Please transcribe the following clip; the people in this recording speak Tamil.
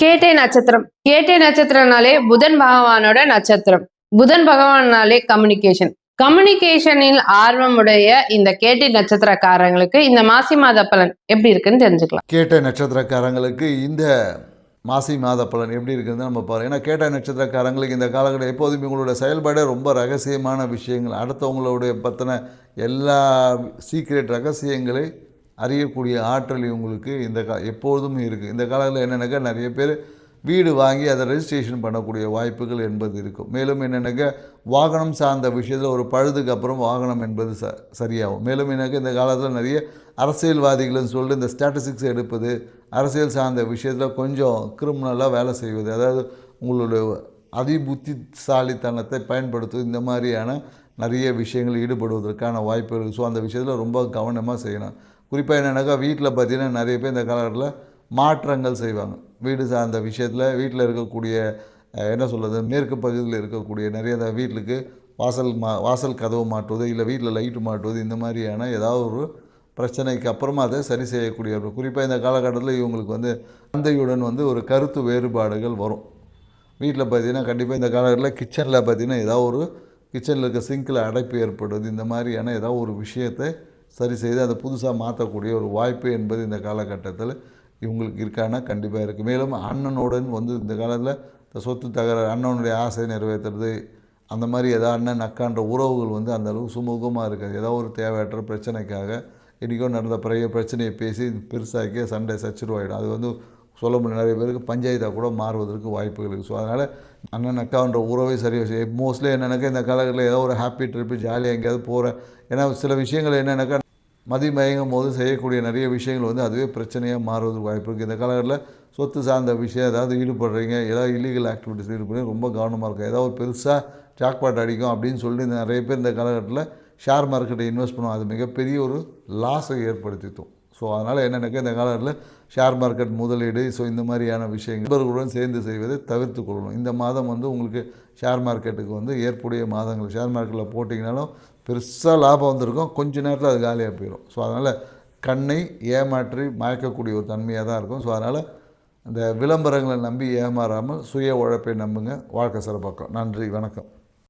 கேட்டை நட்சத்திரம். கேட்டை நட்சத்திரம்னாலே புதன் பகவானோட நட்சத்திரம். புதன் பகவான்னாலே கம்யூனிகேஷன். கம்யூனிகேஷனில் ஆர்வமுடைய இந்த கேட்டை நட்சத்திரக்காரங்களுக்கு இந்த மாசி மாத பலன் எப்படி இருக்குன்னு தெரிஞ்சுக்கலாம். கேட்டை நட்சத்திரக்காரங்களுக்கு இந்த மாசி மாத பலன் எப்படி இருக்குதுன்னு நம்ம பாருங்கள். ஏன்னா கேட்டை நட்சத்திரக்காரங்களுக்கு இந்த காலகட்டம் எப்போதுமே உங்களோட செயல்பாடே ரொம்ப ரகசியமான விஷயங்கள், அடுத்தவங்களுடைய பற்றின எல்லா சீக்ரெட் ரகசியங்களை அறியக்கூடிய ஆற்றல் உங்களுக்கு இந்த எப்போதும் இருக்குது. இந்த காலத்தில் என்னென்னாக்கா நிறைய பேர் வீடு வாங்கி அதை ரெஜிஸ்ட்ரேஷன் பண்ணக்கூடிய வாய்ப்புகள் என்பது இருக்கும். மேலும் என்னென்னாக்கா வாகனம் சார்ந்த விஷயத்தில் ஒரு பழுதுக்கு அப்புறம் வாகனம் என்பது சரியாகும். மேலும் என்னக்கா இந்த காலத்தில் நிறைய அரசியல்வாதிகள்னு சொல்லிட்டு இந்த ஸ்டாட்டிஸ்டிக்ஸ் எடுப்பது, அரசியல் சார்ந்த விஷயத்தில் கொஞ்சம் கிரிமினலாக வேலை செய்வது, அதாவது உங்களுடைய அதிபுத்திசாலித்தனத்தை பயன்படுத்துவது, இந்த மாதிரியான நிறைய விஷயங்கள் ஈடுபடுவதற்கான வாய்ப்புகள். ஸோ அந்த விஷயத்தில் ரொம்ப கவனமாக செய்யணும். குறிப்பாக என்னென்னாக்கா வீட்டில் பார்த்திங்கன்னா நிறைய பேர் இந்த காலகட்டத்தில் மாற்றங்கள் செய்வாங்க. வீடு சார்ந்த விஷயத்தில் வீட்டில் இருக்கக்கூடிய என்ன சொல்கிறது, மேற்கு பகுதியில் இருக்கக்கூடிய நிறைய வீட்டுக்கு வாசல் கதவு மாட்டுவது, இல்லை வீட்டில் லைட்டு மாட்டுவது, இந்த மாதிரியான ஏதாவது ஒரு பிரச்சனைக்கு அப்புறமா அதை சரி செய்யக்கூடிய. குறிப்பாக இந்த காலகட்டத்தில் இவங்களுக்கு தந்தையுடன் ஒரு கருத்து வேறுபாடுகள் வரும். வீட்டில் பார்த்திங்கன்னா கண்டிப்பாக இந்த காலகட்டத்தில் கிச்சனில் பார்த்திங்கன்னா ஏதாவது ஒரு கிச்சனில் இருக்க சிங்கில் அடைப்பு ஏற்படுவது, இந்த மாதிரியான ஏதாவது ஒரு விஷயத்தை சரி செய்து அதை புதுசாக மாற்றக்கூடிய ஒரு வாய்ப்பு என்பது இந்த காலகட்டத்தில் இவங்களுக்கு இருக்கான்னா கண்டிப்பாக இருக்குது. மேலும் அண்ணனுடன் இந்த காலத்தில் இந்த சொத்து தகராறு, அண்ணனுடைய ஆசை நிறைவேற்றுறது, அந்த மாதிரி ஏதாவது அண்ணன் அக்கான்ற உறவுகள் அந்தளவுக்கு சுமூகமாக இருக்காது. ஏதாவது ஒரு தேவையற்ற பிரச்சனைக்காக இன்றைக்கோ நடந்த பிறைய பிரச்சனையை பேசி பெருசாக்கி சண்டை சச்சுருவாயிடும். அது சொல்ல முடியும், நிறைய பேருக்கு பஞ்சாயத்தாக கூட மாறுவதற்கு வாய்ப்புகள் இருக்குது. ஸோ அதனால் அண்ணன் அக்கான்ற உறவை சரியாக மோஸ்ட்லி என்னென்னாக்கா இந்த காலகட்டத்தில் ஏதோ ஒரு ஹாப்பி ட்ரிப்பு ஜாலியாக எங்கேயாவது போகிறேன். ஏன்னா சில விஷயங்கள் என்னென்னாக்கா மதிமயங்கும் போது செய்யக்கூடிய நிறைய விஷயங்கள் அதுவே பிரச்சனையாக மாறுவதற்கு வாய்ப்பு இருக்குது. இந்த காலகட்டத்தில் சொத்து சார்ந்த விஷயம் ஏதாவது ஈடுபடுறீங்க, ஏதாவது இல்லீகல் ஆக்டிவிட்டிஸ் ஈடுபடுறீங்க, ரொம்ப கவனமாக இருக்கும். ஏதாவது ஒரு பெருசாக ஜாக்பாட் அடிக்கும் அப்படின்னு சொல்லிட்டு நிறைய பேர் இந்த காலகட்டத்தில் ஷேர் மார்க்கெட்டை இன்வெஸ்ட் பண்ணுவோம். அது மிகப்பெரிய ஒரு லாஸை ஏற்படுத்தித்தோம். ஸோ அதனால் என்னென்னாக்கா இந்த காலகட்டத்தில் ஷேர் மார்க்கெட் முதலீடு, ஸோ இந்த மாதிரியான விஷயங்கள் நண்பர்களுடன் சேர்ந்து செய்வதை தவிர்த்து கொள்ளணும். இந்த மாதம் உங்களுக்கு ஷேர் மார்க்கெட்டுக்கு ஏற்புடைய மாதங்கள். ஷேர் மார்க்கெட்டில் போட்டிங்கனாலும் பெருசாக லாபம் வந்திருக்கும், கொஞ்ச நேரத்தில் அது காலியாக போயிடும். ஸோ அதனால் கண்ணை ஏமாற்றி மயக்கக்கூடிய ஒரு தன்மையாக தான் இருக்கும். ஸோ அதனால் இந்த விளம்பரங்களை நம்பி ஏமாறாமல் சுய உழைப்பை நம்புங்க. வாழ்க்கை சிறப்பாக்கும். நன்றி, வணக்கம்.